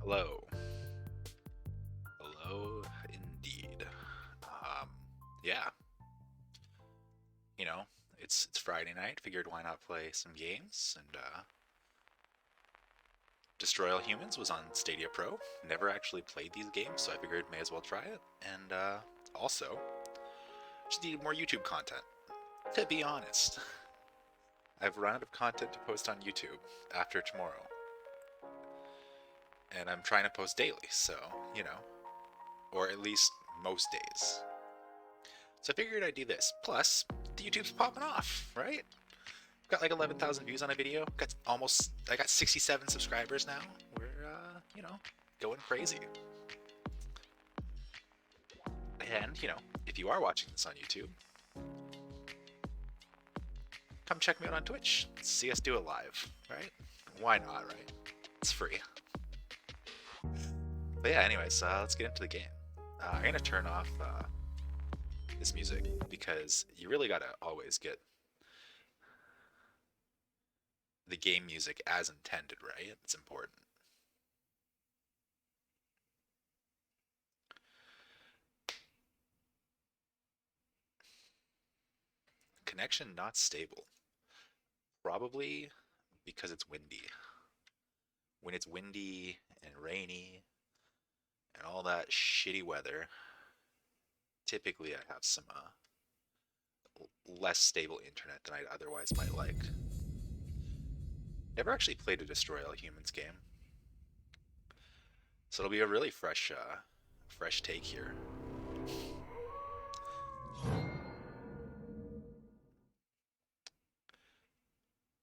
Hello. Hello, indeed. Um, yeah, you know, it's Friday night. Figured why not play some games? And Destroy All Humans was on Stadia Pro. Never actually played these games, so I figured may as well try it. And also, just needed more YouTube content. To be honest, I've run out of content to post on YouTube after tomorrow, and I'm trying to post daily. So or at least most days. So I figured I'd do this. Plus, the YouTube's popping off, right? Got like 11,000 views on a video. I got 67 subscribers now. We're, going crazy. And, if you are watching this on YouTube, come check me out on Twitch. See us do it live, right? Why not, right? It's free. But yeah, anyways, let's get into the game. I'm gonna turn off this music because you really gotta always get the game music as intended, right? It's important. Connection not stable. Probably because it's windy. When it's windy and rainy and all that shitty weather, typically I have some less stable internet than I otherwise might like. Never actually played a Destroy All Humans game, so it'll be a really fresh take here.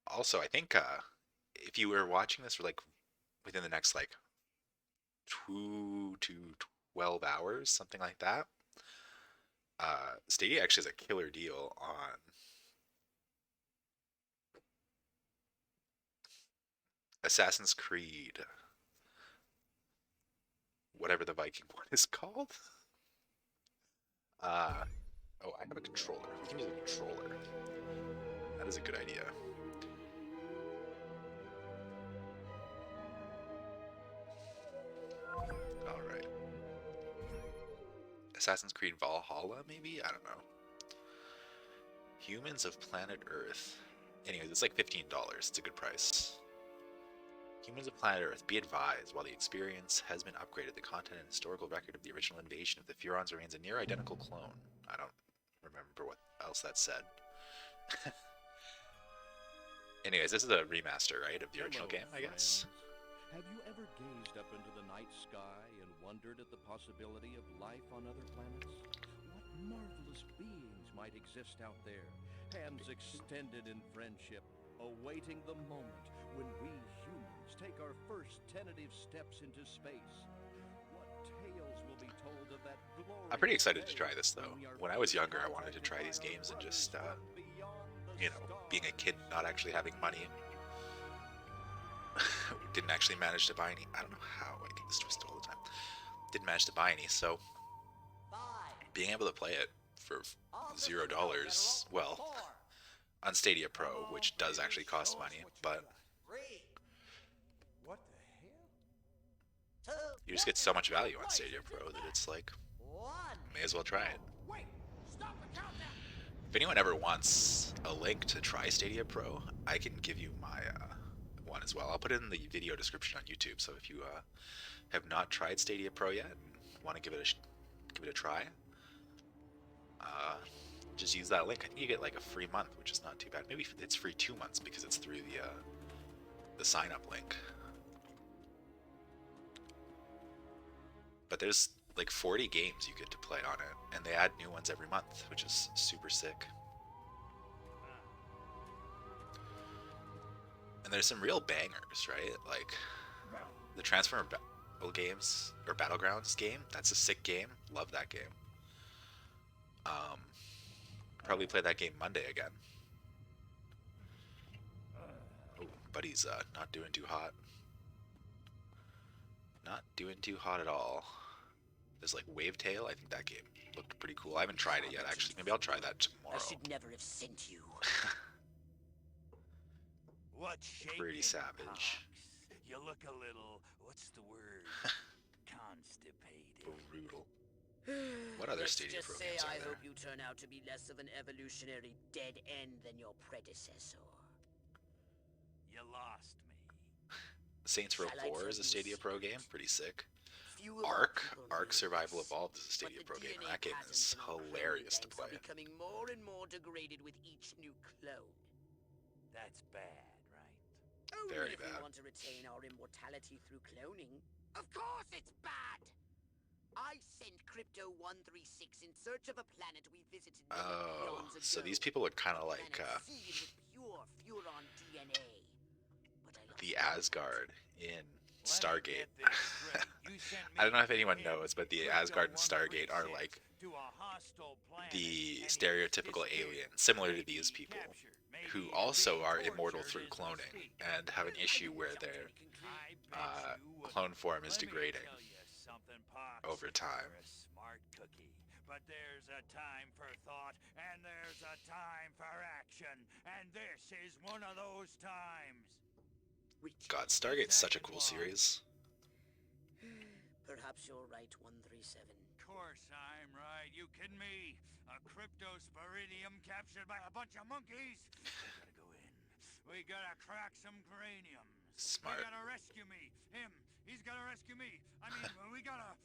Also, I think if you were watching this for like within the next like 2 to 12 hours, something like that, Stadia actually has a killer deal on Assassin's Creed, whatever the Viking one is called. Uh, oh, I have a controller. We can use a controller. That is a good idea. All right. Assassin's Creed Valhalla, maybe? I don't know. Humans of Planet Earth. Anyways, it's like $15. It's a good price. Humans of Planet Earth, be advised, while the experience has been upgraded, the content and historical record of the original invasion of the Furons remains a near identical clone. I don't remember what else that said. Anyways, this is a remaster, right, of the original game, I guess? Have you ever gazed up into the night sky and wondered at the possibility of life on other planets? What marvelous beings might exist out there, hands extended in friendship, awaiting the moment when we humans take our first tentative steps into space. What tales will be told of that glorious I'm pretty excited to try day this, though. we are When I was first younger, I wanted to try contacted these by our games and brothers just, from beyond the being a kid, stars. not actually having money, didn't actually manage to buy any. I don't know how I get this twisted all the time. Didn't manage to buy any, so being able to play it for $0, well, on Stadia Pro, which does actually cost money, but What the hell? you just get so much value on Stadia Pro that it's like, may as well try it. Wait! Stop the countdown! If anyone ever wants a link to try Stadia Pro, I can give you my one as well. I'll put it in the video description on YouTube. So if you have not tried Stadia Pro yet, and want to give it a try, uh, just use that link. I think you get like a free month, which is not too bad. Maybe it's free 2 months because it's through the sign up link. But there's like 40 games you get to play on it, and they add new ones every month, which is super sick. And there's some real bangers, right? Like the Transformer Battle games or Battlegrounds game. That's a sick game. Love that game. Um, probably play that game Monday again. Oh, buddy's not doing too hot. Not doing too hot at all. There's like Wavetail. I think that game looked pretty cool. I haven't tried it yet, actually. Maybe I'll try that tomorrow. I should never have sent you. What's shaking, Pretty savage. Pox? You look a little, what's the word? other Let's Stadia just Pro say games I are there? hope you turn out to be less of an evolutionary dead end than your predecessor. You lost me. Saints Row Shall I 4 tell is a you Stadia Pro secret? game, pretty sick. Few of our Ark, people Ark know Survival this, Evolved is a but Stadia the Pro game, and DNA that game patterns is in our clone hilarious to banks play. are becoming more and more degraded with each new clone. That's bad, right? Only Very if we bad. want to retain our immortality through cloning. Of course it's bad! I sent Crypto 136 in search of a planet we visited many Oh, eons ago. so these people would kind of A like planet seeded with pure Furon DNA. But I lost the contact. Asgard in Let me Stargate. get this straight. You sent I don't know if me, anyone him, knows, but the Crypto Asgard and Stargate are 136 like to a hostile planet, the and he's stereotypical disappeared. alien, similar to Maybe these people, captured, who maybe also being are immortal tortured through is cloning mistaken. and have an I issue didn't where jump to their any conclusion. I bet you wouldn't. clone form is Let me degrading tell you something, Pox. over time. You're a smart cookie. But there's a time for thought, and there's a time for action. And this is one of those times. God, Stargate's such a Second cool one. series. Perhaps you're right, 137. Of course I'm right. You kidding me? A cryptosporidium captured by a bunch of monkeys? We gotta go in. We gotta crack some craniums. Smart. You gotta rescue me. Him. He's gotta rescue me. I mean, I gotta...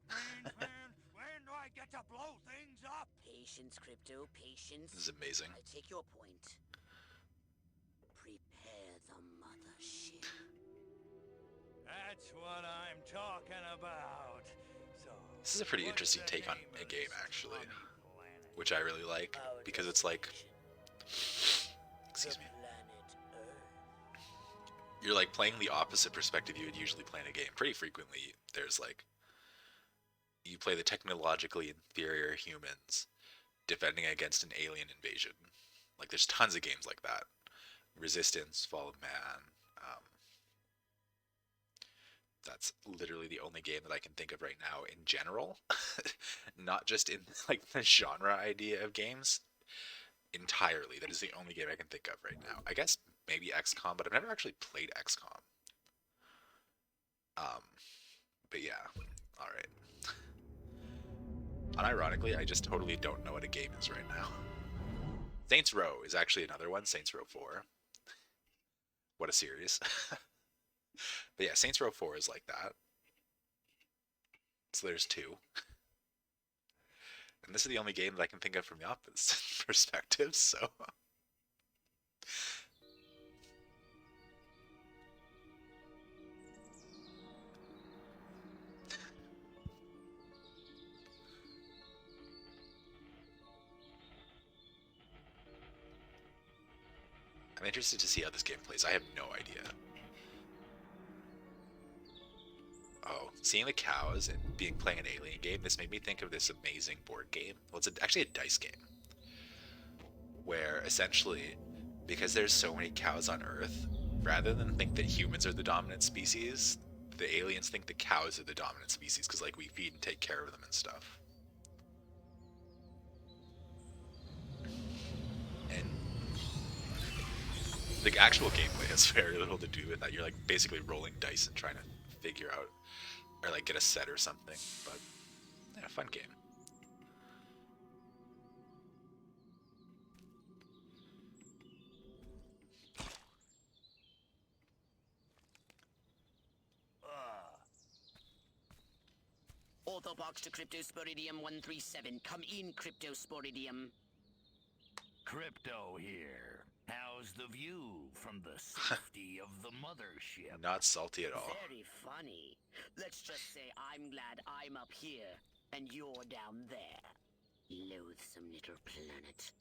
Brains, man. When do I get to blow things up? Patience, Crypto, patience. This is amazing. I take your point. Prepare the mothership. That's what I'm talking about. So, This is a pretty what's interesting the take on name a of game, this actually, crummy planet? which I really like, Our because it's like, destination, excuse the me, planet Earth. you're like playing the opposite perspective you would usually play in a game. Pretty frequently, there's like, you play the technologically inferior humans defending against an alien invasion. Like, there's tons of games like that. Resistance, Fall of Man. That's literally the only game that I can think of right now in general. Not just in like the genre idea of games. Entirely. That is the only game I can think of right now. I guess maybe XCOM, but I've never actually played XCOM. But yeah. Alright. Unironically, I just totally don't know what a game is right now. Saints Row is actually another one, Saints Row 4. What a series. But yeah, Saints Row 4 is like that. So there's two. And this is the only game that I can think of from the opposite perspective, so... I'm interested to see how this game plays. I have no idea. Oh, seeing the cows and playing an alien game, this made me think of this amazing board game. Well, it's actually a dice game. Where, essentially, because there's so many cows on Earth, rather than think that humans are the dominant species, the aliens think the cows are the dominant species, because, like, we feed and take care of them and stuff. And the actual gameplay has very little to do with that. You're, like, basically rolling dice and trying to figure out, or, like, get a set or something. But, yeah, fun game. Orthobox to Cryptosporidium 137. Come in, Cryptosporidium. Crypto here. How's the view from the safety of the mothership? Not salty at all. Very funny. Let's just say I'm glad I'm up here and you're down there. Loathsome little planet.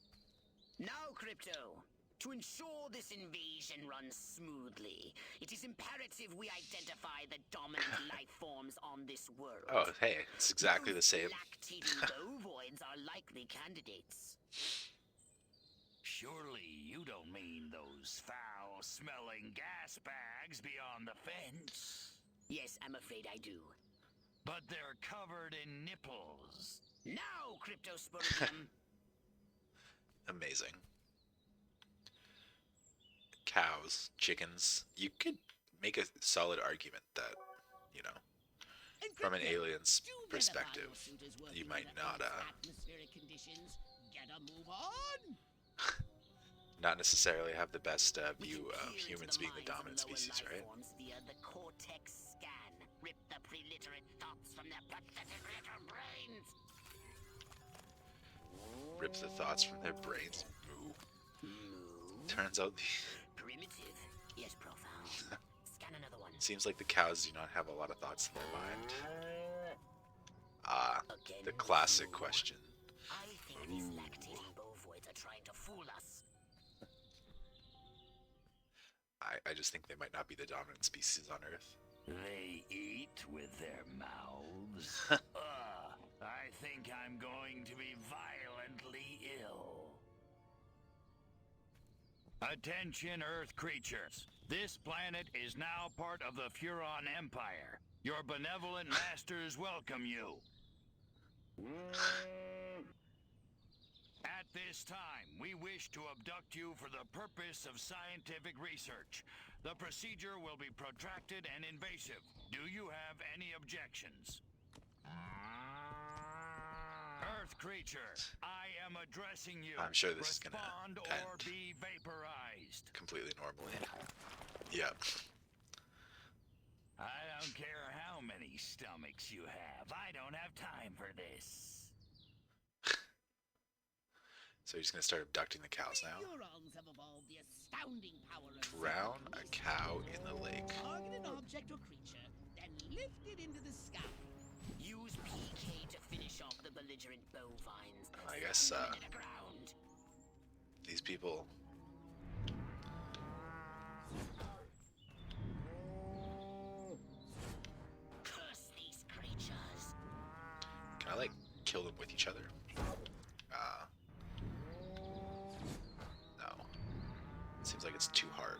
Now, Crypto, to ensure this invasion runs smoothly, it is imperative we identify the dominant life forms on this world. Oh, hey, it's exactly the same. Lactating ovoids are likely candidates. Surely you don't mean those foul-smelling gas bags beyond the fence? Yes, I'm afraid I do. But they're covered in nipples. Now, Cryptosporidium. Amazing. Cows, chickens. You could make a solid argument that, you know, from an Crypto, alien's you verify perspective, your suit is you working might under not these atmospheric conditions. Get a move on. not necessarily have the best We view can of peer into humans the being the minds of dominant lower species, life right? forms via the cortex scan. Rip the preliterate thoughts from their pathetic little brains. Rip the thoughts from their brains. Moo. Turns out Primitive, yes, profound. Scan another one. seems like the cows do not have a lot of thoughts in their mind. Ah, Again, the classic fool. question. I think these lactating bovoids are trying to fool us. I just think they might not be the dominant species on Earth. They eat with their mouths. I think I'm going to be violently ill. Attention, Earth creatures. This planet is now part of the Furon Empire. Your benevolent masters welcome you. At this time, we wish to abduct you for the purpose of scientific research. The procedure will be protracted and invasive. Do you have any objections? Earth creature, I am addressing you. I'm sure this is gonna Respond or end be vaporized. completely normally. Yep. I don't care how many stomachs you have. I don't have time for this. So you're just gonna start abducting the cows now? Neurons have evolved the astounding power of Drown a cow in the lake. target an object or creature, then lift it into the sky. Use PK to finish off the belligerent bovines. I guess, Slam them into the ground. These people. Curse these creatures. Can I, like, kill them with each other? No. Seems like it's too hard.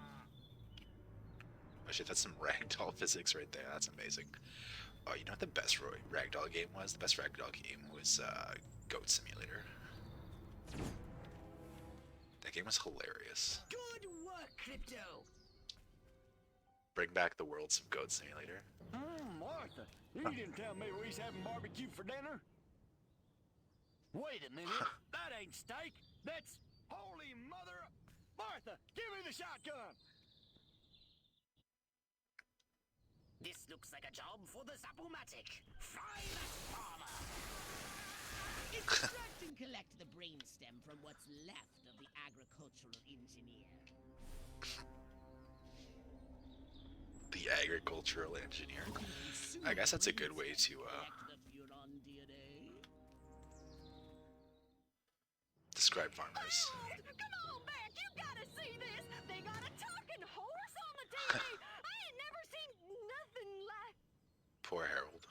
Actually, that's some ragdoll physics right there. That's amazing. Oh, you know what the best ragdoll game was? The best ragdoll game was Goat Simulator. That game was hilarious. Good work, Crypto. Bring back the worlds of Goat Simulator. Martha, you didn't tell me we was having barbecue for dinner? Wait a minute, that ain't steak. That's holy mother... Martha, give me the shotgun. This looks like a job for the Zapomatic. Fry that farmer. Extract and collect the brainstem from what's left of the agricultural engineer. The agricultural engineer. I guess that's a good way to describe farmers. Come on back, you gotta see this. They got a talking horse on the TV. I ain't never seen nothing like. Poor Harold.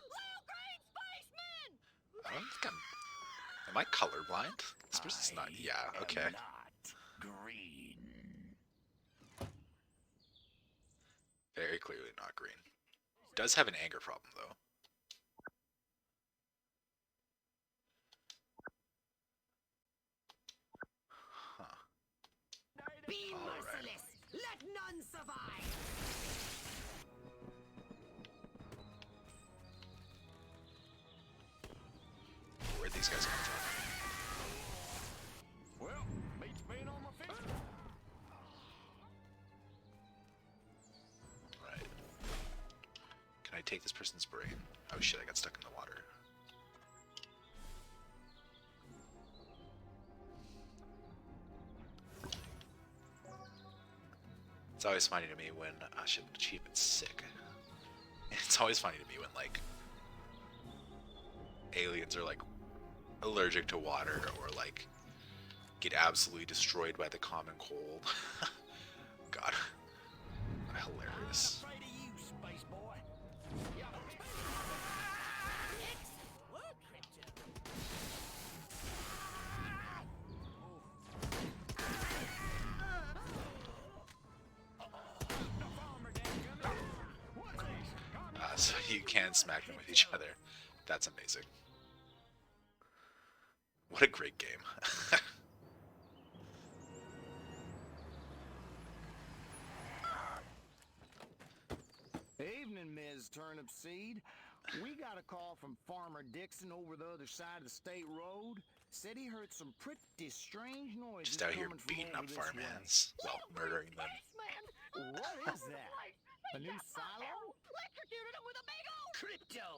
Little green spaceman! I don't think am I colorblind? This person's not. Yeah. Okay. Am not green. Very clearly not green. Does have an anger problem though. Be All right. merciless. Let none survive. Where'd these guys come from? Well, beats being on my feet. Right. Can I take this person's brain? Oh shit, I got stuck in the water. It's always funny to me when shit, achievement's sick. It's always funny to me when like aliens are like allergic to water or like get absolutely destroyed by the common cold. God, hilarious. Afraid of you, space boy. Excellent work, Crypto. So you can smack them with each other. That's amazing. What a great game. evening, Ms. Turnip Seed. We got a call from Farmer Dixon over the other side of the state road. Said he heard some pretty strange noises Just out here coming from beating over up this way. farmhands. Well, murdering them. Spaceman! What All is over the that? place. A They new got my silo? arrow, electrocuted him with a big old... Crypto!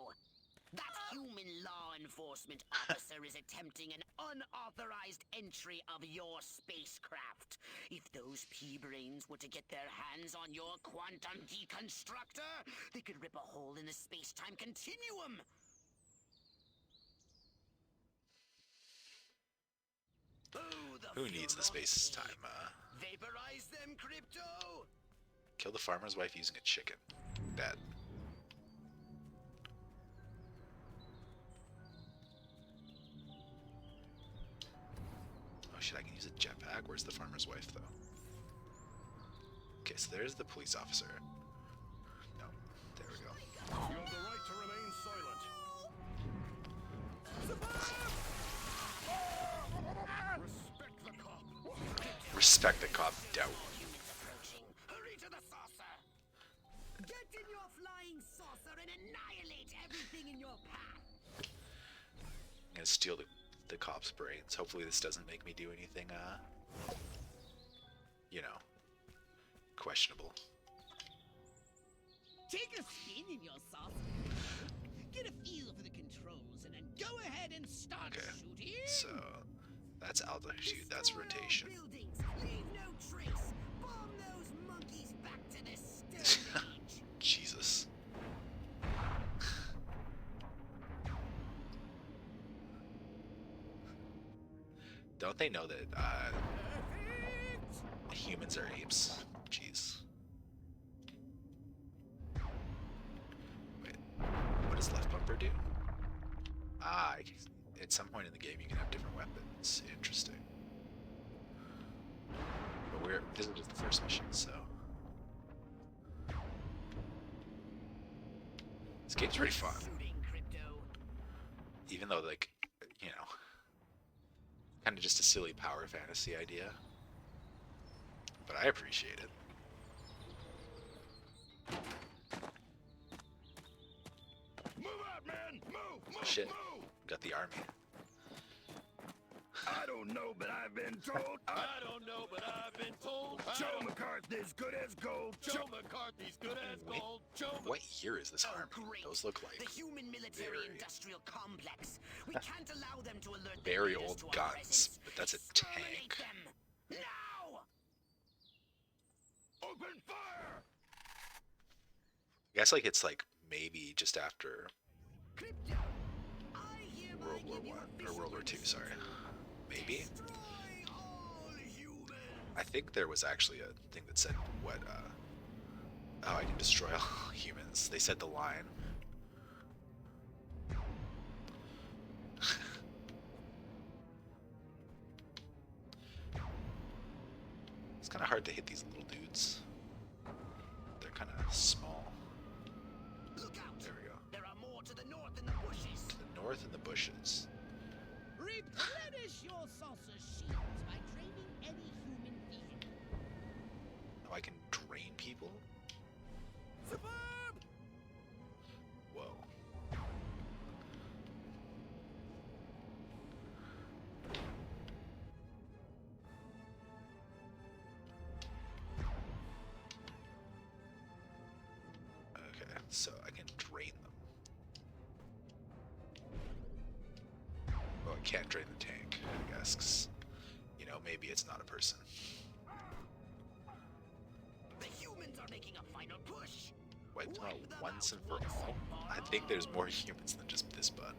That human law enforcement officer is attempting an unauthorized entry of your spacecraft. If those pea-brains were to get their hands on your quantum deconstructor, they could rip a hole in the space-time continuum. Who needs the space-time? Vaporize them, Crypto! Kill the farmer's wife using a chicken. Dead. Oh shit, I can use a jetpack? Where's the farmer's wife, though? Okay, so there's the police officer. No, there we go. You have the right to remain silent. Respect the cop. Respect the cop, doubt. Humans approaching. Hurry to the saucer! Get in your flying saucer and annihilate everything in your path! I'm gonna steal the cop's brains. Hopefully this doesn't make me do anything, you know, questionable. Take a spin in your saucer. Get a feel for the controls and then go ahead and start Okay, shooting. so that's altitude, that's Destroy all rotation. buildings, leave no trace. Bomb those monkeys back to the stone age. Jesus. Don't they know that humans are apes? Jeez. Wait, what does left bumper do? Ah, at some point in the game you can have different weapons. Interesting. But this is just the first mission, so. This game's pretty fun. Shooting, Crypto. Even though, like, you know, kind of just a silly power fantasy idea. But I appreciate it. Move out, man! Move! Move! Shit. Move! Got the army. I don't know, but I've been told. I don't know, but I've been told. Joe McCarthy's good as gold. Joe McCarthy's good as Wait, gold. Joe What year is this Oh, army? great. Those look like The human military very- industrial complex. We can't allow them to alert the very raiders old to our guns, presence. but that's a Exterminate tank. them. Now! Open fire! I guess like it's like maybe just after Crypto, I hereby World War give you One or official World War II. Sorry, permission maybe. to destroy all humans. I think there was actually a thing that said what. Oh, I can destroy all humans. They said the line. It's kind of hard to hit these little dudes. They're kind of small. Look out! There we go. There are more to the north in the bushes. To the north in the bushes. Replenish your saucer shields by draining any human vehicle. Oh, I can drain people? Whoa. Okay, so I can drain them. Oh, I can't drain the tank, I guess, 'cause, you know, maybe it's not a person. The humans are making a final push. Wipe them out Wipe them once out and for once all. and for I think there's all. more humans than just this bud.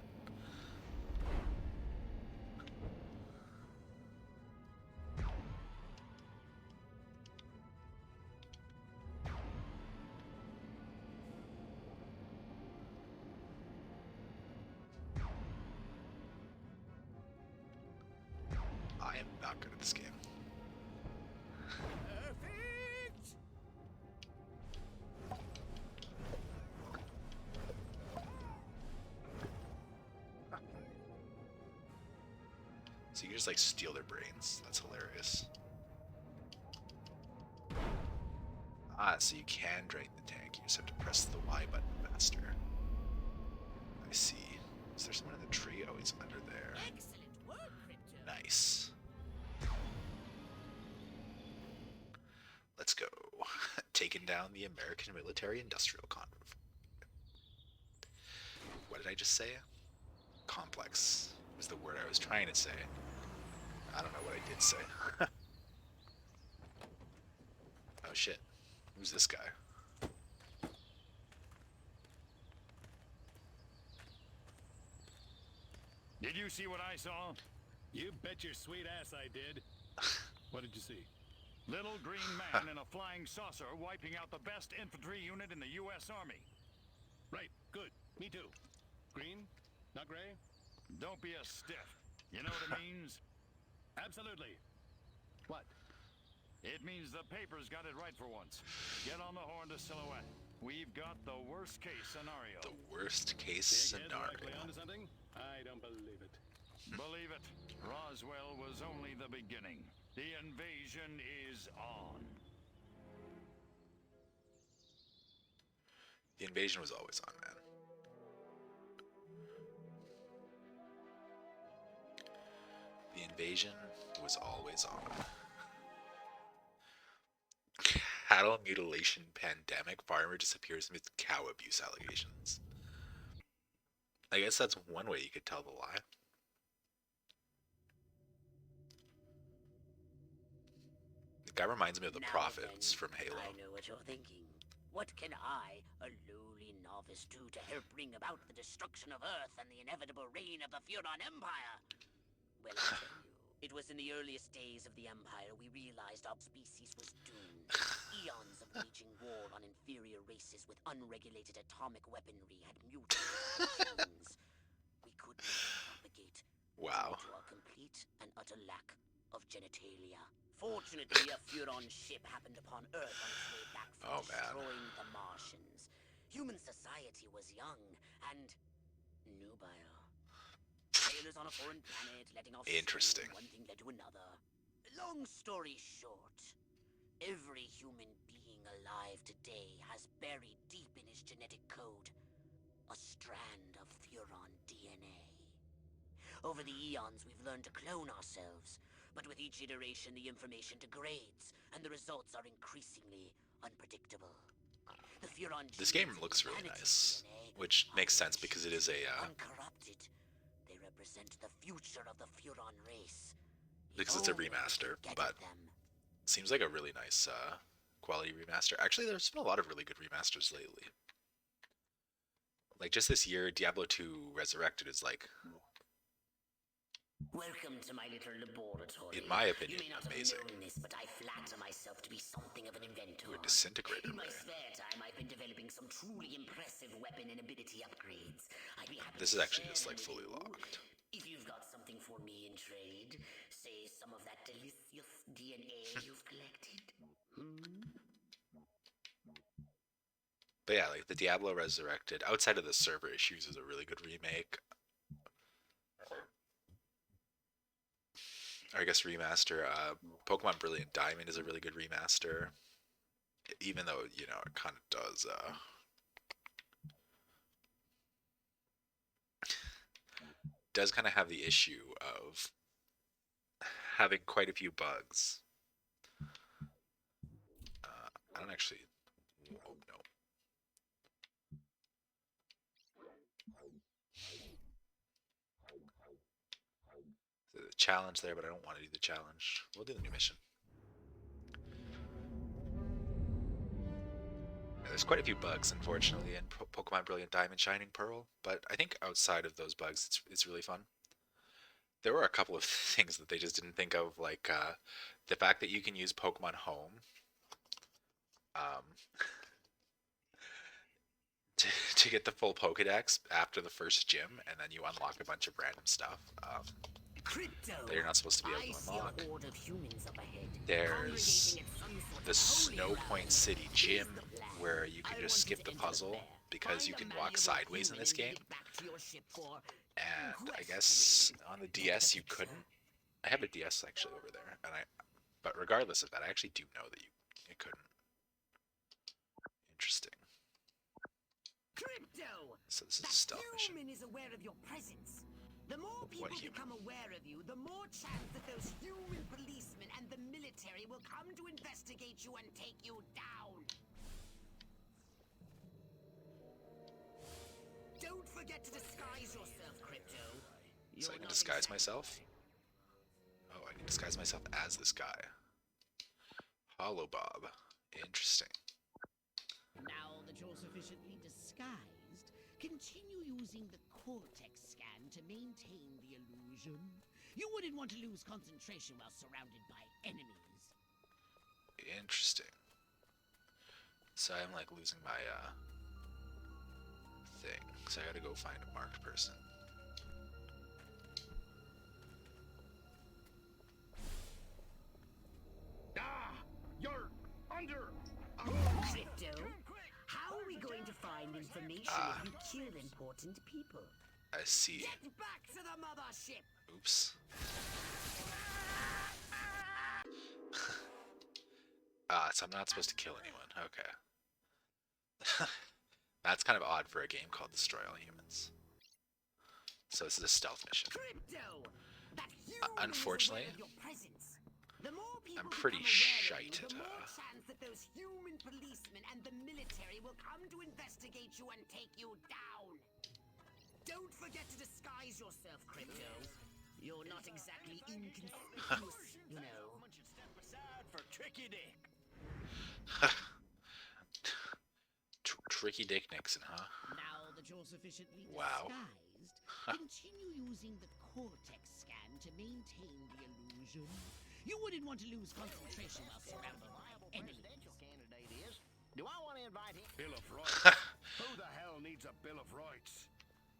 I am not good at this game. Perfect. So you can just like steal their brains. That's hilarious. Ah, so you can drain the tank. You just have to press the Y button faster. I see. Is there someone in the tree? Oh, he's under there. Excellent work, Crypto. Nice. Let's go. Taking down the American military-industrial complex. What did I just say? Complex was the word I was trying to say. I don't know what I did say. Oh shit. Who's this guy? Did you see what I saw? You bet your sweet ass I did. What did you see? Little green man in a flying saucer wiping out the best infantry unit in the U.S. Army. Right, good. Me too. Green? Not gray? Don't be a stiff. You know what it means? Absolutely. What? It means the paper's got it right for once. Get on the horn to Silhouette. We've got the worst case scenario. The worst case scenario. Onto something? I don't believe it. Believe it. Roswell was only the beginning. The invasion is on. The invasion was always on, man. The invasion was always on. Cattle mutilation pandemic. Farmer disappears amidst cow abuse allegations. I guess that's one way you could tell the lie. The guy reminds me of the Now prophets then, from Halo. I know what you're thinking. What can I, a lowly novice, do to help bring about the destruction of Earth and the inevitable reign of the Furon Empire? Well, I tell you, it was in the earliest days of the Empire we realized our species was doomed. Eons of waging war on inferior races with unregulated atomic weaponry had mutated humans. We couldn't propagate Wow. due to our complete and utter lack of genitalia. Fortunately, a Furon ship happened upon Earth on its way back from destroying the Martians. Human society was young and nubile. Sailors on a foreign planet, letting off Interesting. steam, one thing led to another. Long story short, every human being alive today has buried deep in his genetic code a strand of Furon DNA. Over the eons, we've learned to clone ourselves, but with each iteration, the information degrades, and the results are increasingly unpredictable. The Furon This game looks really nice, DNA which are makes sense ancient, because it is a uncorrupted. They represent the future of the Furon race. because it's a remaster, but seems like a really nice quality remaster. Actually, there's been a lot of really good remasters lately. Like just this year, Diablo 2 Resurrected is like, welcome to my little laboratory. in my opinion, you may not amazing. have known this, but I flatter myself to be something of an inventor. Or Disintegrator. In my spare time, I've been developing some truly impressive weapon and ability upgrades. I'd be happy This to is actually share just like them fully with you. locked. If you've got something for me in trade, say some of that delicious DNA you've collected. But yeah, like the Diablo Resurrected, outside of the server issues, is a really good remake. Or I guess remaster. Pokemon Brilliant Diamond is a really good remaster. Even though, you know, it kind of does kind of have the issue of having quite a few bugs. I don't actually... Oh, no. There's a challenge there, but I don't want to do the challenge. We'll do the new mission. Yeah, there's quite a few bugs, unfortunately, in Pokemon Brilliant Diamond Shining Pearl, but I think outside of those bugs, it's really fun. There were a couple of things that they just didn't think of, like the fact that you can use Pokemon Home to get the full Pokedex after the first gym, and then you unlock a bunch of random stuff that you're not supposed to be able to unlock. There's the Snow Point City gym, where you can just skip the puzzle because you can walk sideways in this game. And I guess on the DS you couldn't. I have a DS actually over there, but regardless of that, I actually do know that you couldn't. So this is a That stealth mission. human is aware of your presence. The more people What human? become aware of you, the more chance that those human policemen and the military will come to investigate you and take you down. Don't forget to disguise yourself, Crypto. So I You're can not disguise exactly- myself? Oh, I can disguise myself as this guy. Hollow Bob. Interesting. Now that you're sufficiently disguised, continue using the cortex scan to maintain the illusion. You wouldn't want to lose concentration while surrounded by enemies. Interesting. So I'm like losing my thing. So I gotta go find a marked person. Ah! You're under! Crypto, how are we going to find information if you kill important people? I see. Get back to the mothership! Oops. So I'm not supposed to kill anyone. Okay. That's kind of odd for a game called Destroy All Humans. So this is a stealth mission. Crypto! That human Unfortunately, is aware of your presence. The more people I'm pretty become aware of shite you, at, the more chance that those human policemen and the military will come to investigate you and take you down. Don't forget to disguise yourself, Crypto. You're not exactly inconspicuous, you know. Someone should step aside for Tricky Dick. Tricky Dick Nixon, huh? Now that you're sufficiently Wow. disguised, continue using the cortex scan to maintain the illusion. You wouldn't want to lose concentration while surrounded by enemies. Presidential candidate is. Do I want to invite him? Bill of Rights. Who the hell needs a Bill of Rights?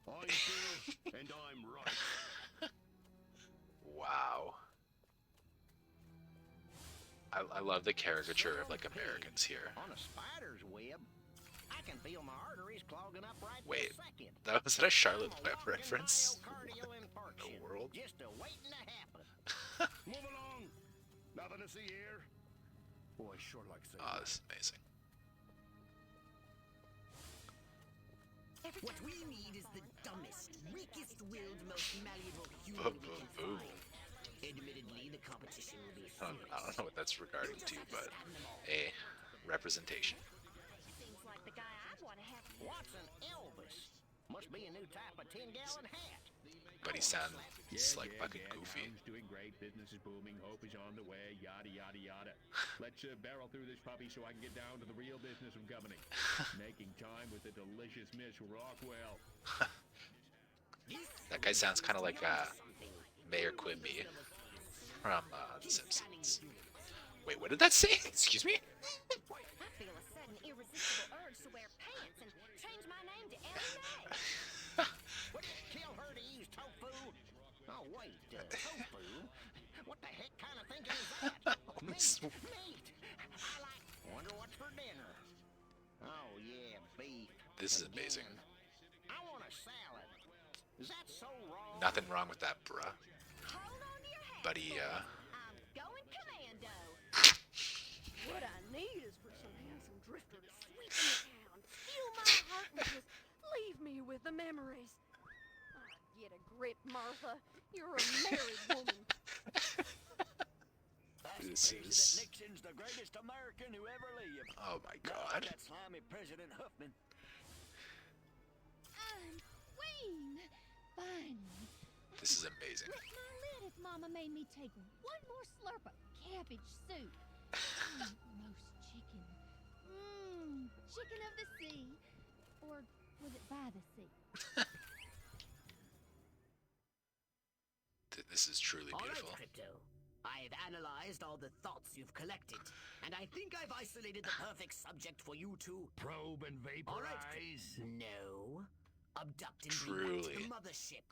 I'm Bill, and I'm right. Wow. I love the caricature of like Americans here. On a spider's web, I can feel my arteries clogging up right Wait, this second. was that a Charlotte I'm a Web walking reference? myocardial infarction, The world? just a waiting to happen. Move along. Nothing to see here. Boy, sure like saying Oh, this is amazing. What we need is the dumbest, weakest-willed, most malleable human we can Boom. find. Admittedly, the competition will be I fierce. don't know what that's regarding You'll just to, have to but stand them all. a representation. Seems like the guy I'd want to have. What's an Elvis? Must be a new type of 10-gallon hat. But he sounds like fucking goofy. Tom's doing great. Business is booming. Hope is on the way. Yada, yada, yada. Let's barrel through this puppy so I can get down to the real business of governing. Making time with the delicious Miss Rockwell. That guy sounds kind of like Mayor Quimby from The Simpsons. Wait, what did that say? Excuse me? I feel a sudden irresistible urge to wear pants and change my name to Ellie Would it kill her to use tofu? Oh, wait, tofu? What the heck kind of thinking is that? Meat! I like... Wonder what's for dinner. Oh, yeah, beef. This is Again. amazing. I want a salad. Is that so wrong? Nothing wrong with that, bruh. Hold on to your hat, But he, boys. I'm going commando. What I need is for some handsome drifter to sweep into town, steal my heart, and just leave me with the memories. Get a grip, Martha. You're a married woman. This President is... Nixon's the greatest American who ever lived. Oh my Not god. that slimy President Huffman. I'm Queen. Finally. This is amazing. Lick my lid if Mama made me take one more slurp of cabbage soup. Roast chicken. Chicken of the sea. Or was it by the sea? This is truly All right, beautiful. Crypto. I've analyzed all the thoughts you've collected, and I think I've isolated the perfect subject for you to... Probe and All right, vaporize. no. Abduct and bring back to Truly. the mothership.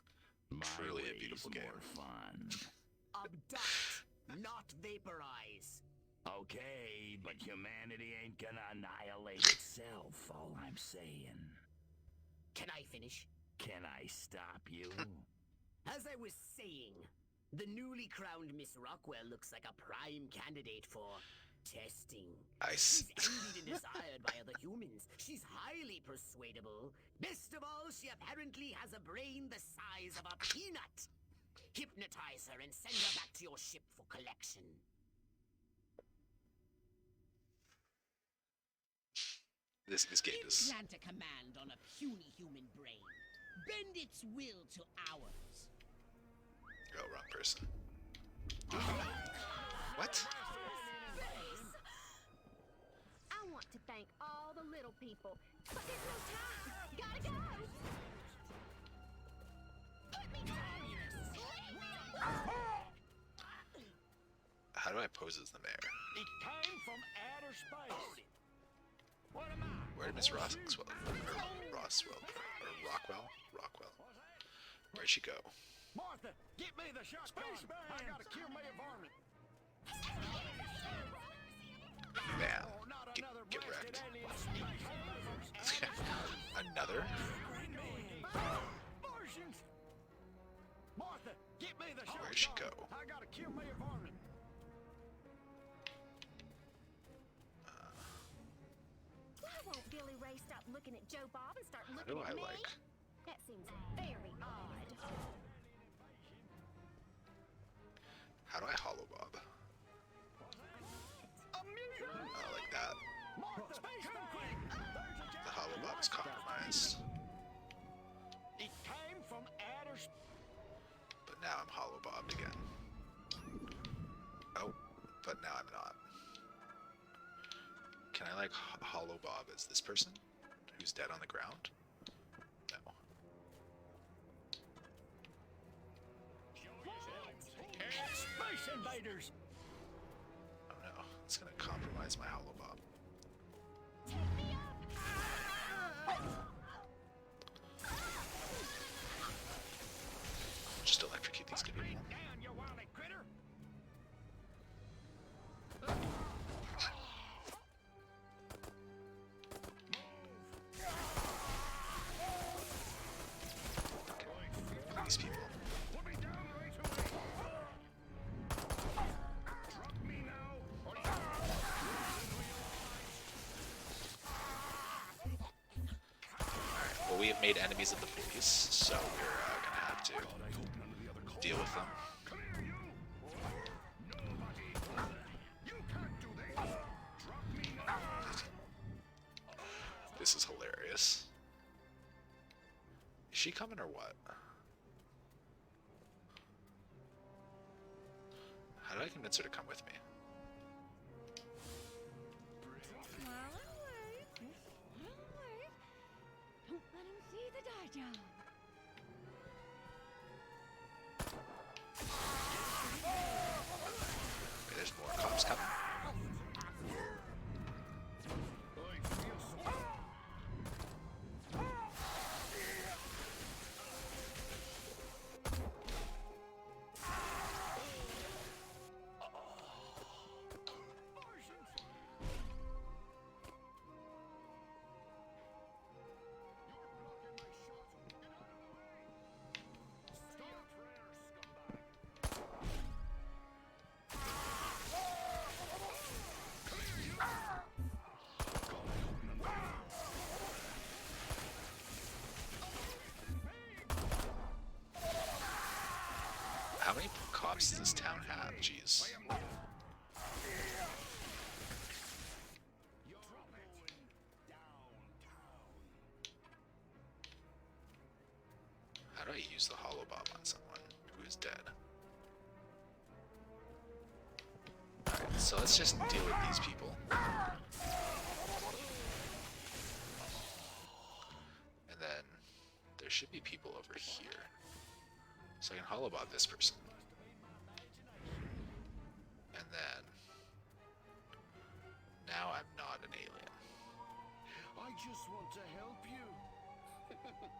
Truly a beautiful game. Fun. Abduct, not vaporize. Okay, but humanity ain't gonna annihilate itself, all I'm saying. Can I finish? Can I stop you? As I was saying, the newly crowned Miss Rockwell looks like a prime candidate for testing. I She's envied and desired by other humans. She's highly persuadable. Best of all, she apparently has a brain the size of a peanut. Hypnotize her and send her back to your ship for collection. This game is. Implant a command on a puny human brain. Bend its will to ours. Oh, wrong person. What? I want to thank all the little people, but there's no time. Gotta go. Put me down, you How do I pose as the mayor? It came from outer space. What am I? Where did Miss Roswell or Rockwell? Where'd she go? Martha, get me the shotgun. I gotta kill me a varmint. Bam. Oh, not Get, another get blasted wrecked. alien space. Another? Martians! Martha, get me the shotgun. Where'd she go? I gotta kill me a varmint. Why won't Billy Ray stop looking at Joe Bob and start How looking do at I me? like? That seems very odd. How do I hollow bob? Oh, like that. Martha, come quick. The hollow bob is compromised. It came from outer space. But now I'm hollow bobbed again. Oh, but now I'm not. Can I like hollow bob as this person who's dead on the ground? No. Space invaders. Oh no, it's gonna compromise my hollow bob. Take me up! Just electrocute these good people. Down, you wily critter. These people. We'll be down right away. Drop me now. Alright, well we have made enemies of the police, so we're gonna have to deal with them. Come here, you. Nobody. You can't do this. Drop me now. This is hilarious. Is she coming or what? How do I convince her to come with me? Smile and wave. Smile and wave. Don't let him see the dye job. Okay, there's more cops coming. How many cops does this town have? Jeez. How do I use the hollow bomb on someone who is dead? Alright, so let's just deal with these people. And then there should be people over here. So I can hollow bomb this person. And then now I'm not an alien. I just want to help you.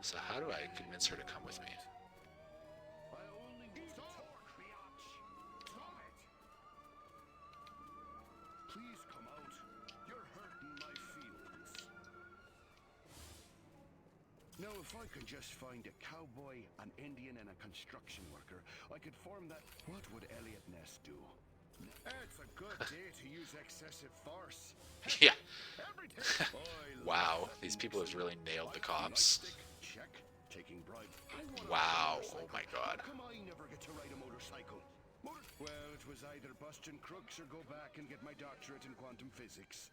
So how do I convince her to come with me? I only want to talk, biatch. Stop it. Please come out. You're hurting my feelings. Now, if I could just find a cowboy, an Indian, and a construction worker, I could form that. What would Elliot Ness do? It's a good day to use excessive force. Yeah. Every day. Wow, these people have really nailed the cops. Check. Taking bribes. I want a Wow, motorcycle. oh my god. How come I never get to ride a motorcycle? Well, it was either busting crooks or go back and get my doctorate in quantum physics.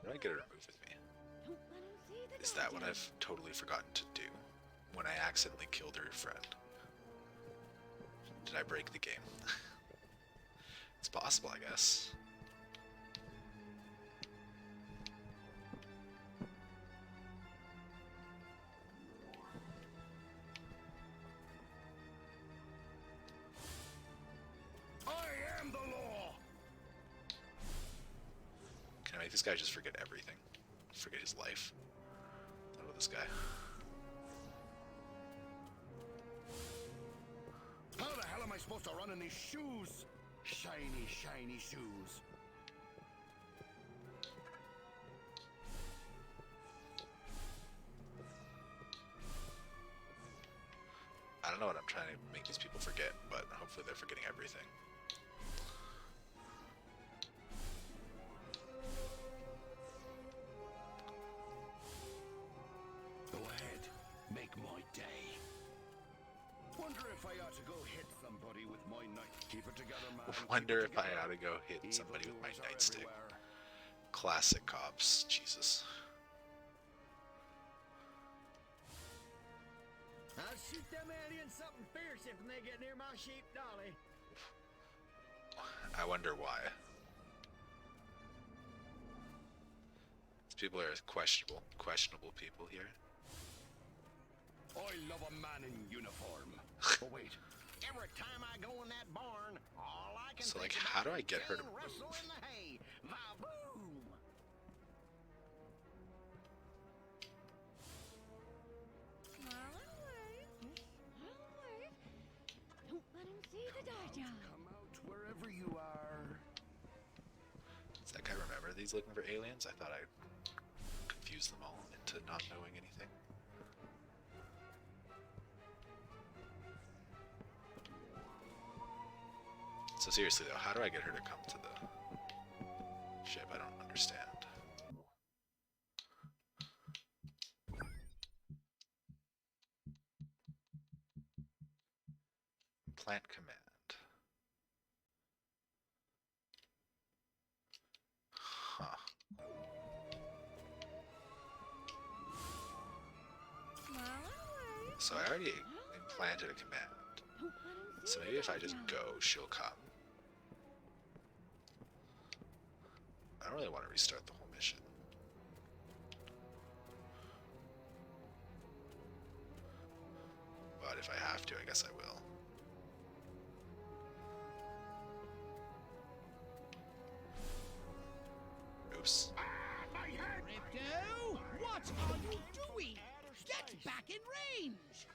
Did I get it removed with me? Is that what I've totally forgotten to do when I accidentally killed her friend? Did I break the game? It's possible, I guess. I am the law. Can I make this guy just forget everything? Forget his life? What about this guy? How the hell am I supposed to run in these shoes? Shiny, shiny shoes. I don't know what I'm trying to make these people forget, but hopefully they're forgetting everything. Go ahead, make my day. Wonder if I ought to go hit somebody with my knife. Keep it together, man. Wonder if I ought to go hit somebody with my nightstick. Classic cops, Jesus. I'll shoot them aliens something fierce if they get near my sheep dolly. I wonder why. These people are questionable people here. I love a man in uniform. Oh wait, every time I go in that barn, all I can So, think like, about how do I is get her to Jane Russell move? in the hay. Va-boom! Don't let him see the Dodger. Come out wherever you are. Does that guy remember that he's looking for aliens? I thought I confused them all into not knowing anything. So seriously though, how do I get her to come to the ship? I don't understand. Plant command. Huh. So I already implanted a command. So maybe if I just go, she'll come. I don't really want to restart the whole mission. But if I have to, I guess I will. Oops. Crypto, what are you doing? Get back in range!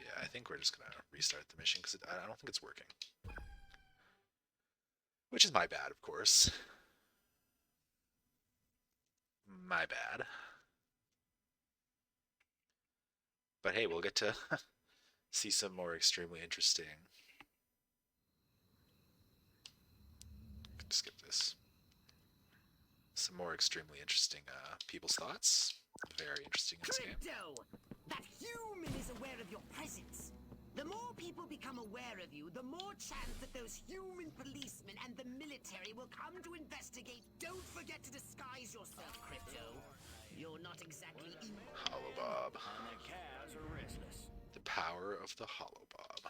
Yeah, I think we're just gonna restart the mission because I don't think it's working. Which is my bad, of course. My bad. But hey, we'll get to see some more extremely interesting. Skip this. Some more extremely interesting people's thoughts. Very interesting in this game. Crypto! That human is aware of your presence. The more people become aware of you, the more chance that those human policemen and the military will come to investigate. Don't forget to disguise yourself, Crypto. You're not exactly evil. Hollow Bob. And the cows are restless. The power of the Hollow Bob.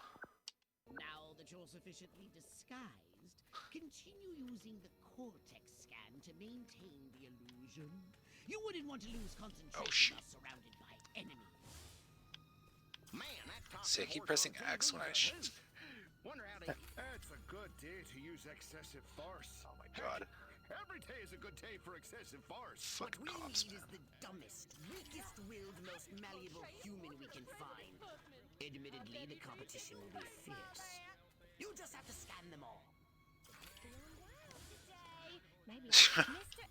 Now that you're sufficiently disguised, continue using the cortex scan to maintain the illusion. You wouldn't want to lose concentration shoot. while surrounded by enemies. Man, that talking See, I keep horse pressing on X when I TV shoot. is. Wonder how they. It's a good day to use excessive force. Oh my god. Every day is a good day for excessive force. Fuck What we cops, need man. is the dumbest, weakest-willed, most malleable human we can find. Admittedly, the competition will be fierce. You just have to scan them all. Feeling wild today. Maybe Mr.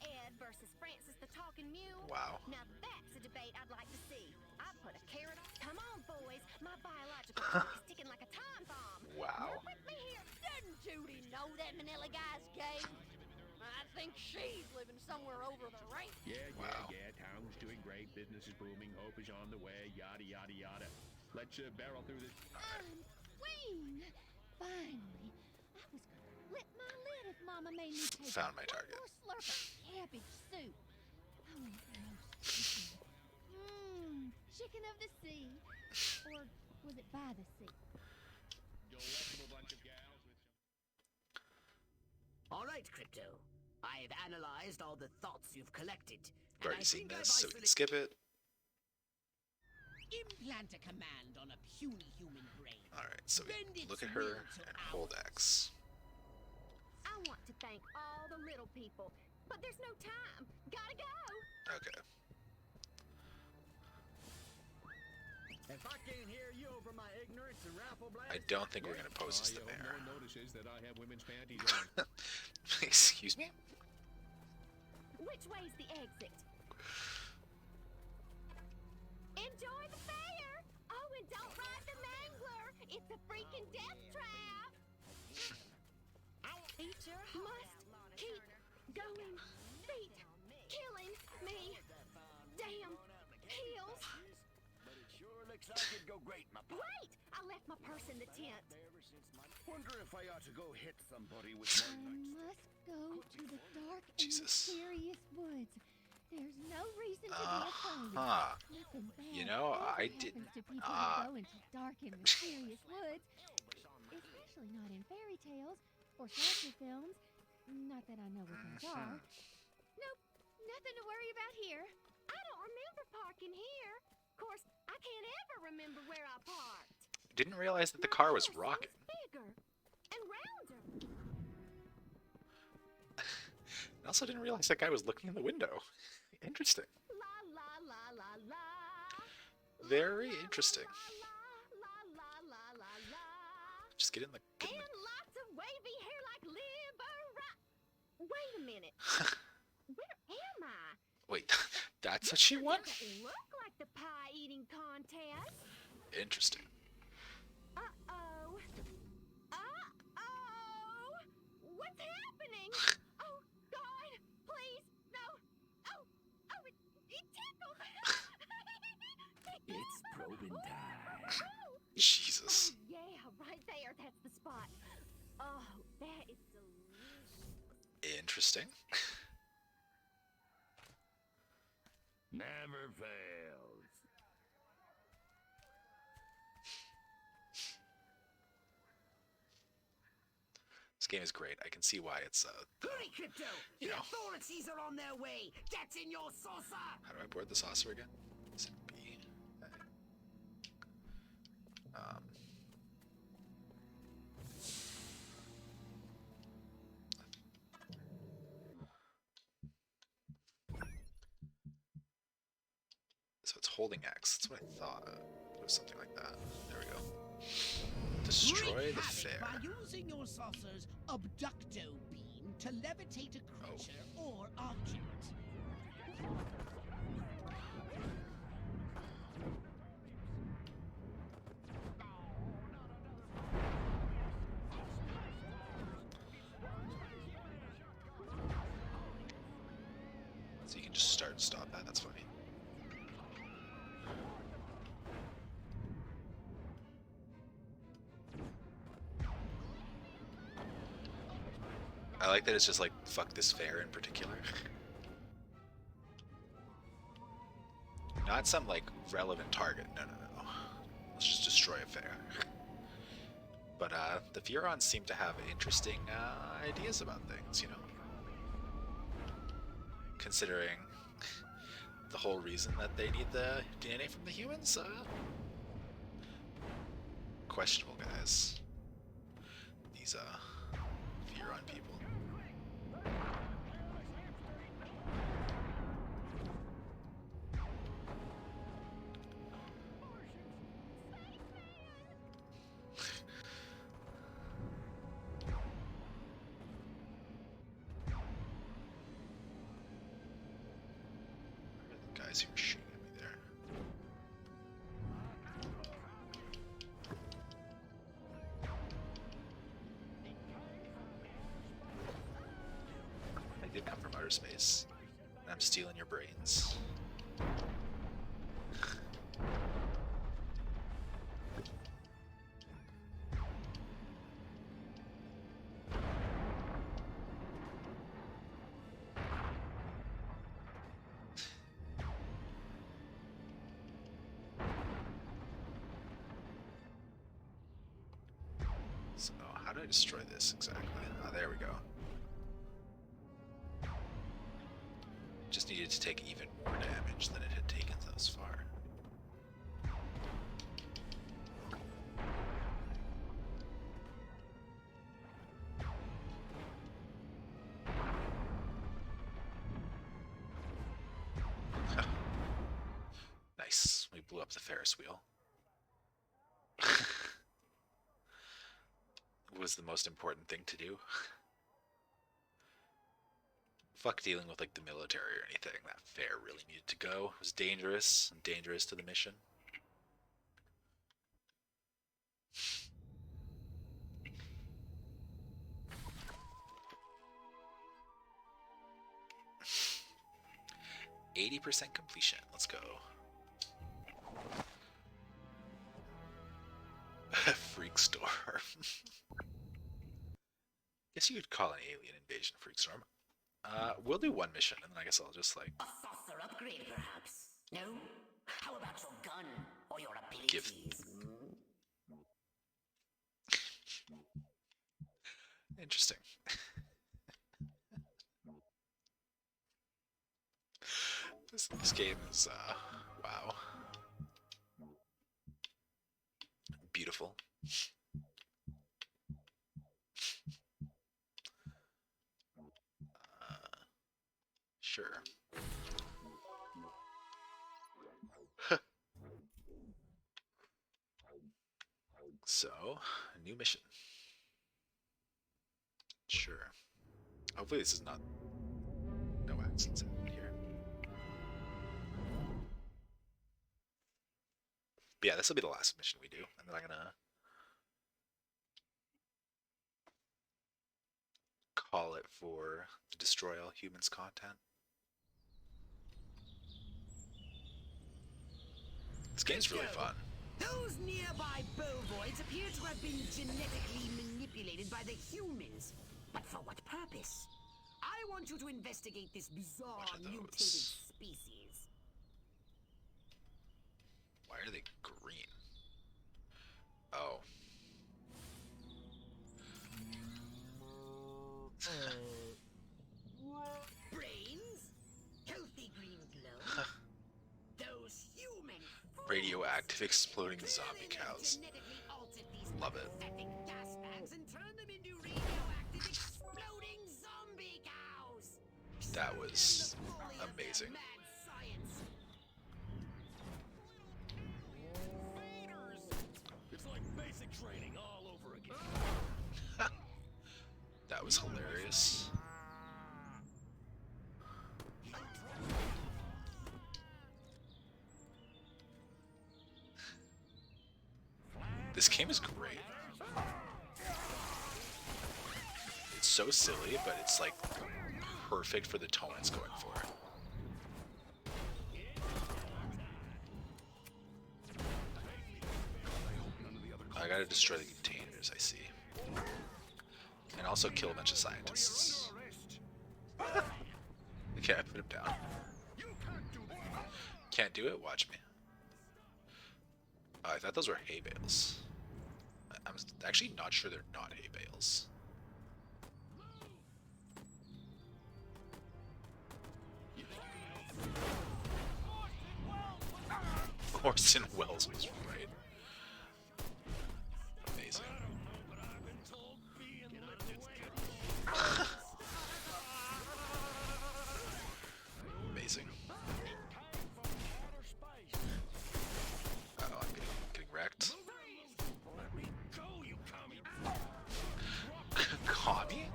Ed versus Francis the Talking Mule. Wow. Now that's a debate I'd like to see. I'd put a carrot on. Come on, boys. My biological clock is ticking like a time bomb. Wow. Work with me here. Doesn't Judy know that Manila guy's gay? I think she's living somewhere over the range. Yeah, Wow. town's doing great, business is booming, hope is on the way, yada, yada, yada. Let's barrel through this. Queen! Finally. I was gonna flip my lid if Mama made me take Found my one target. more slurp of cabbage soup. I want the most chicken. Chicken of the sea. Or was it by the sea? Delectable bunch of gals with some... All right, Crypto. I've analyzed all the thoughts you've collected. We've already seen this, so we can skip it. Implant a command on a puny human brain. Alright, so we Bend its look at will her to and hold X. I want to thank all the little people, but there's no time. Gotta go. Okay. If I can't hear you over my ignorance and raffle blast, I don't think we're gonna pose as the I hope mayor. no one notices that I have women's panties on. Excuse me? Which way's the exit? Enjoy the fair! Oh, and don't ride the mangler! It's a freaking death trap! Eat your must keep going. Feet killing me. Damn heels. but it sure looks like it'd go great, my pal. Wait! I left my purse in the tent. Wonder if I ought to go hit somebody with I one must go to the dark and Jesus. mysterious woods. There's no reason to be afraid. Uh-huh. Nothing bad You know, ever I happens didn't- to people who go into dark and mysterious woods. Especially not in fairy tales or slasher films. Not that I know what those are. Nope, nothing to worry about here. I don't remember parking here. Of course, I can't ever remember where I parked. Didn't realize that the My car was house rocking. seems bigger and rounder. I also didn't realize that guy was looking in the window. Interesting. La la la la la. Very La, la, interesting. La la la la la la. Just get in the... And lots of wavy hair like Libera. Wait a minute. Where am I? Wait, that's what she won? Doesn't look like the pie eating contest. Interesting. Uh-oh. Uh-oh. What's happening? Oh, God. Please. No. Oh, it tickled. It's probing time. Jesus. Oh, yeah, right there. That's the spot. Oh, that is delicious. Interesting. Never fails. This game is great. I can see why it's, Hurry, Crypto! You The know. authorities are on their way! Get in your saucer! how do I board the saucer again? Is it B? So it's holding X. That's what I thought. It was something like that. There we go. Destroy Wreak the havoc fair. by using your saucer's abducto beam to levitate a creature or object. So you can just start and stop that. That's funny. I like that it's just like, fuck this fair in particular. Not some like relevant target. No. Let's just destroy a fair. But the Furons seem to have interesting ideas about things, you know? Considering the whole reason that they need the DNA from the humans, questionable, guys. These Furon people. guys who are shooting at me there. I did come from outer space, and I'm stealing your brains. So, how do I destroy this exactly? Ah, there we go. Just needed to take even more damage than it had taken thus far. Nice. We blew up the Ferris wheel. Was the most important thing to do. Fuck dealing with like the military or anything. That fair really needed to go. It was dangerous and dangerous to the mission. %80 completion. Let's go. Freak storm. Guess you could call an alien invasion freak storm. We'll do one mission, and then I guess I'll just like A saucer upgrade, perhaps? No? How about your gun or your abilities? Interesting. This game is wow. Beautiful. Sure. So, a new mission. Sure. Hopefully this is not... No accidents happened here. But yeah, this will be the last mission we do, and then I'm gonna call it for the Destroy All Humans content. This game's really fun. Those nearby bovoids appear to have been genetically manipulated by the humans. But for what purpose? I want you to investigate this bizarre mutated species. Why are they green? Oh. Brains? Healthy green glow? Those human Radioactive exploding zombie cows. Love it. gas bags and turn them into radioactive exploding zombie cows. That was amazing. Mad science. It's like basic training all over again. That was hilarious. This game is great. It's so silly, but it's like perfect for the tone it's going for. I gotta destroy the containers, I see. And also kill a bunch of scientists. Okay, I put him down. Can't do it? Watch me. Oh, I thought those were hay bales. I'm actually not sure they're not hay bales. Orson Welles was right. Amazing. Amazing. Uh-oh, I'm getting wrecked. Commie?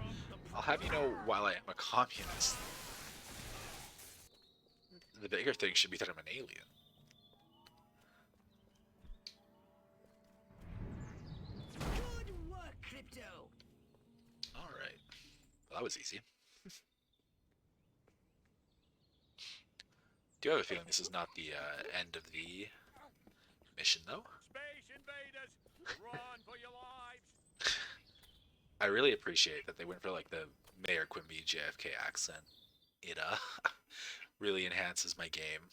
I'll have you know, while I am a communist, The bigger thing should be that I'm an alien. Good work, Crypto. Alright. Well, that was easy. Do have a feeling this is not the end of the mission, though. Space invaders, run for your lives. I really appreciate that they went for like the Mayor Quimby JFK accent. It really enhances my game.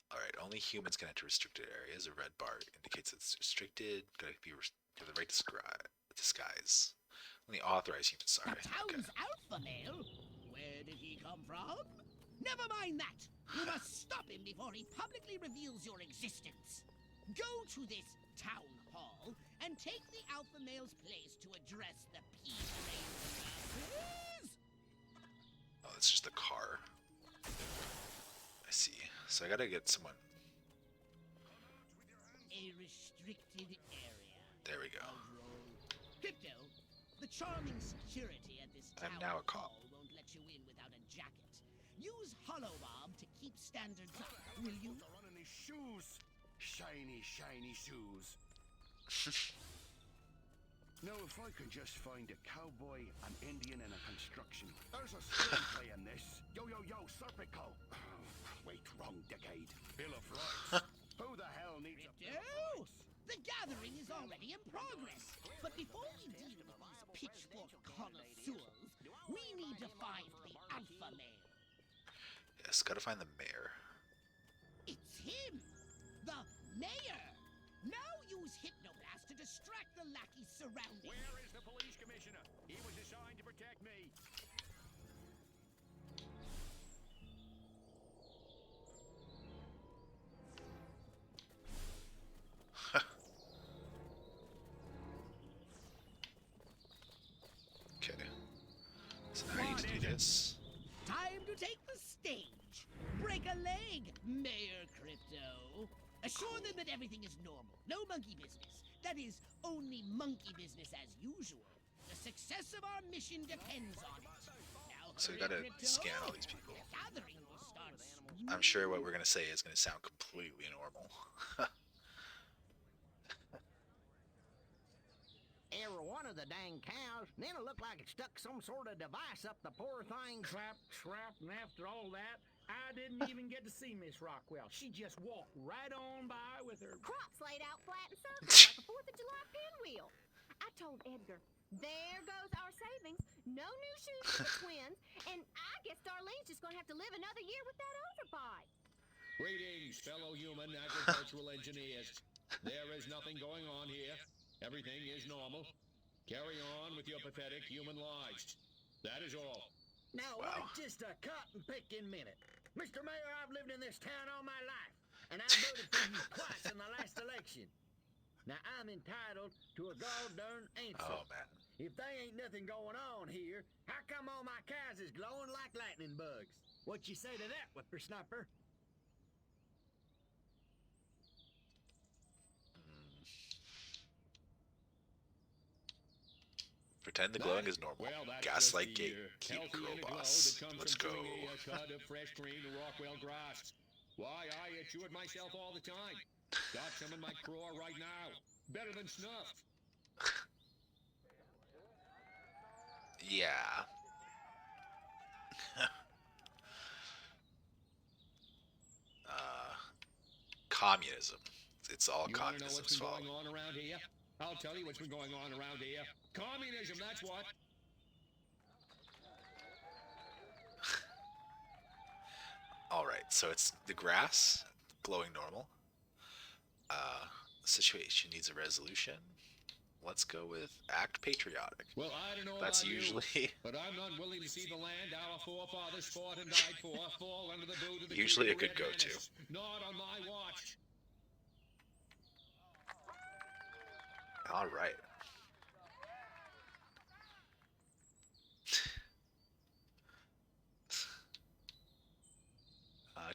Alright, only humans can enter restricted areas. A red bar indicates it's restricted. Gotta be for the right disguise. Only authorized humans, sorry. The town's alpha male? Where did he come from? Never mind that. You must stop him before he publicly reveals your existence. Go to this town hall and take the alpha male's place to address the P-Train. Oh, it's just a car. I see. So I gotta get someone. A restricted area. There we go. Crypto, the charming security at this I'm town now a cop. hall won't let you in without a jacket. Use Holobob to keep standards up, will you? Running these shoes. Shiny, shiny shoes. Now, if I can just find a cowboy, an Indian, and a construction. There's a screenplay in this. Yo, yo, yo, Serpico. Wait, wrong decade. Bill of Rights. Who the hell needs a Bill of Crypto! Rights? The gathering is already in progress. But before we deal with these pitchfork connoisseurs, we need to find the alpha male. Yes, gotta find the mayor. It's him! The mayor! Now use Hypnoblast to distract the lackeys surrounding. Where is the police commissioner? He was assigned to protect me. Okay. So now I need to do this. Time to take the stage. Break a leg, Mayor Crypto. Assure them that everything is normal. No monkey business. That is, only monkey business as usual. The success of our mission depends on it. Now, So we hurry, gotta Crypto. scan all these people. The gathering will start I'm sure what we're gonna say is gonna sound completely normal. Every one of the dang cows, then it looked like it stuck some sort of device up the poor thing's. Trap, and after all that, I didn't even get to see Miss Rockwell. She just walked right on by with her. Crops laid out flat and circles like a 4th of July pinwheel. I told Edgar, there goes our savings. No new shoes for the twins. And I guess Darlene's just gonna have to live another year with that overbite. Greetings, fellow human agricultural engineers. There is nothing going on here. Everything is normal. Carry on with your pathetic human lives. That is all. Now, wait just a cotton-picking minute. Mr. Mayor, I've lived in this town all my life, and I voted for you twice in the last election. Now, I'm entitled to a gall-darn answer. Oh man. If there ain't nothing going on here, how come all my cows is glowing like lightning bugs? What you say to that, whippersnapper? Pretend the glowing is normal. Well, that's Gaslight just the, gate. Keep healthy cool, inner glow boss. that comes Let's from go. chewing a cud of fresh green Rockwell grass. Why, I chew it myself all the time. Got some in my craw right now. Better than snuff. Yeah. Communism. It's all You want to know what's communism's been fault. going on around here? I'll tell you what's been going on around here. Communism, that's what. Alright, so it's the grass glowing normal. Situation needs a resolution. Let's go with act patriotic. Well, I don't know That's about usually you, but I'm not willing to see the land our forefathers fought and died for fall under the boot of the Usually a King good of Red go-to. Menace. Not on my watch. Alright.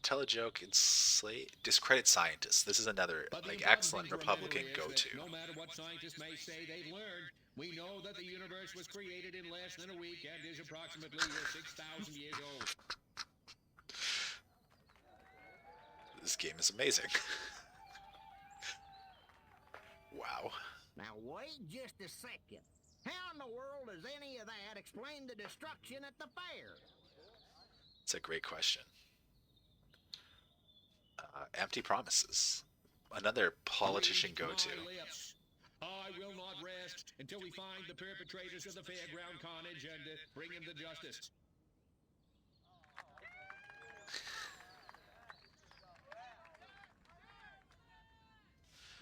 tell a joke and discredit scientists. This is another But the like important excellent thing to remember Republican is go-to. that no matter what scientists may say they've learned, we know that the universe was created in less than a week and is approximately 6,000 years old. This game is amazing. Wow. Now wait just a second. How in the world does any of that explain the destruction at the fair? It's a great question. Empty promises. Another politician Read go-to. my lips. I will not rest until we find the perpetrators of the fairground carnage and bring him to justice.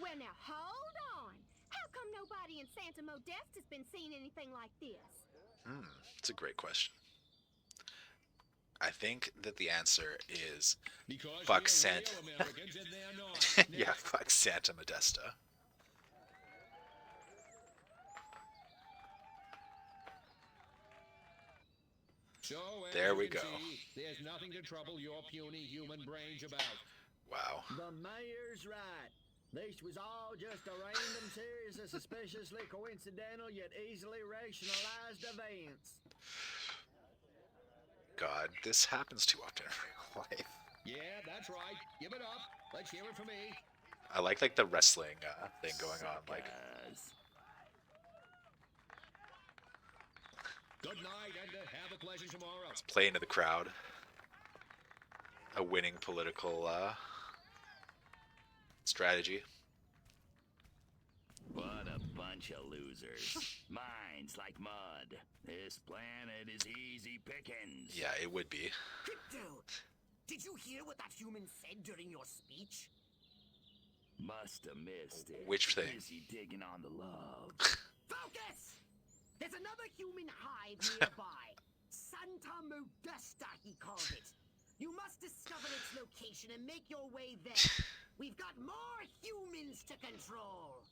Well, now hold on. How come nobody in Santa Modesta's been seeing anything like this? It's a great question. I think that the answer is Because fuck we're Santa. real Americans and they're not. Yeah, fuck Santa Modesta. So, as There you we can go. see, there's nothing to trouble your puny human brains about. Wow. The mayor's right. This was all just a random series of suspiciously coincidental yet easily rationalized events. God, this happens too often in real life. Yeah, that's right. Give it up. Let's hear it from me. I like the wrestling thing going on. Like, Good night and have a pleasure tomorrow. play into the crowd. A winning political strategy. What a bunch of losers. Minds like mud. This planet is easy pickings. Yeah, it would be. Crypto, did you hear what that human said during your speech? Must have missed it. Which thing? Busy digging on the love. Focus! There's another human hive nearby. Santa Modesta, he called it. You must discover its location and make your way there. We've got more humans to control.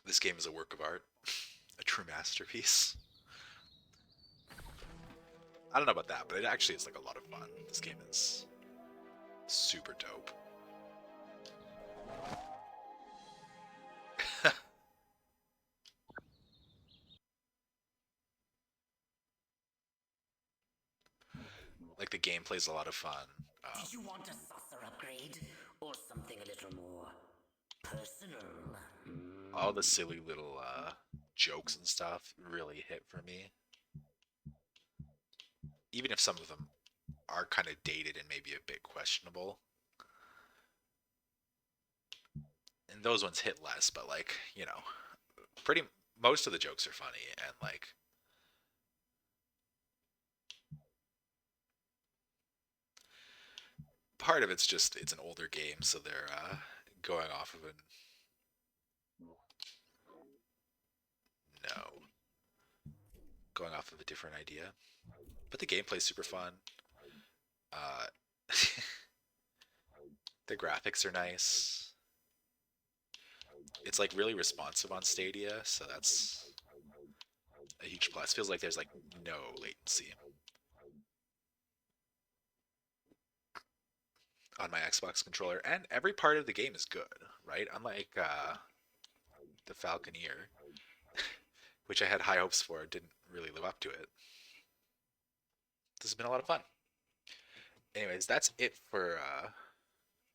This game is a work of art. A true masterpiece. I don't know about that, but it actually is like a lot of fun. This game is super dope. Like the gameplay is a lot of fun. Did you want a saucer upgrade? Or something a little more personal? All the silly little jokes and stuff really hit for me. Even if some of them are kind of dated and maybe a bit questionable. And those ones hit less, but like, you know, most of the jokes are funny and like part of it's just it's an older game, so they're going off of going off of a different idea. But the gameplay's super fun. The graphics are nice. It's like really responsive on Stadia, so that's a huge plus. Feels like there's like no latency on my Xbox controller, and every part of the game is good, right? Unlike the Falconeer, which I had high hopes for, didn't really live up to it. This has been a lot of fun. Anyways, that's it for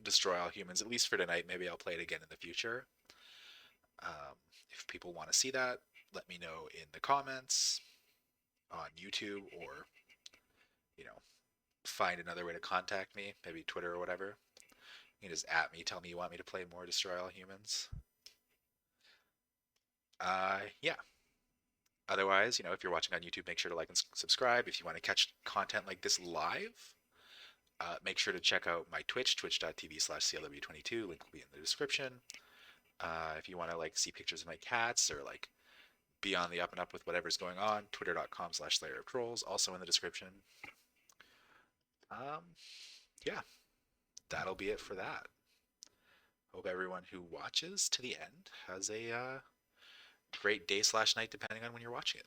Destroy All Humans, at least for tonight. Maybe I'll play it again in the future. If people want to see that, let me know in the comments on YouTube, or, you know, find another way to contact me, maybe Twitter or whatever. You can just at me, tell me you want me to play more Destroy All Humans. Yeah. Otherwise, you know, if you're watching on YouTube, make sure to like and subscribe. If you want to catch content like this live, make sure to check out my Twitch, twitch.tv/CLW22. Link will be in the description. If you want to like see pictures of my cats or like be on the up and up with whatever's going on, twitter.com/SlayerOfTrolls, also in the description. Yeah, that'll be it for that. Hope everyone who watches to the end has a great day/night, depending on when you're watching it.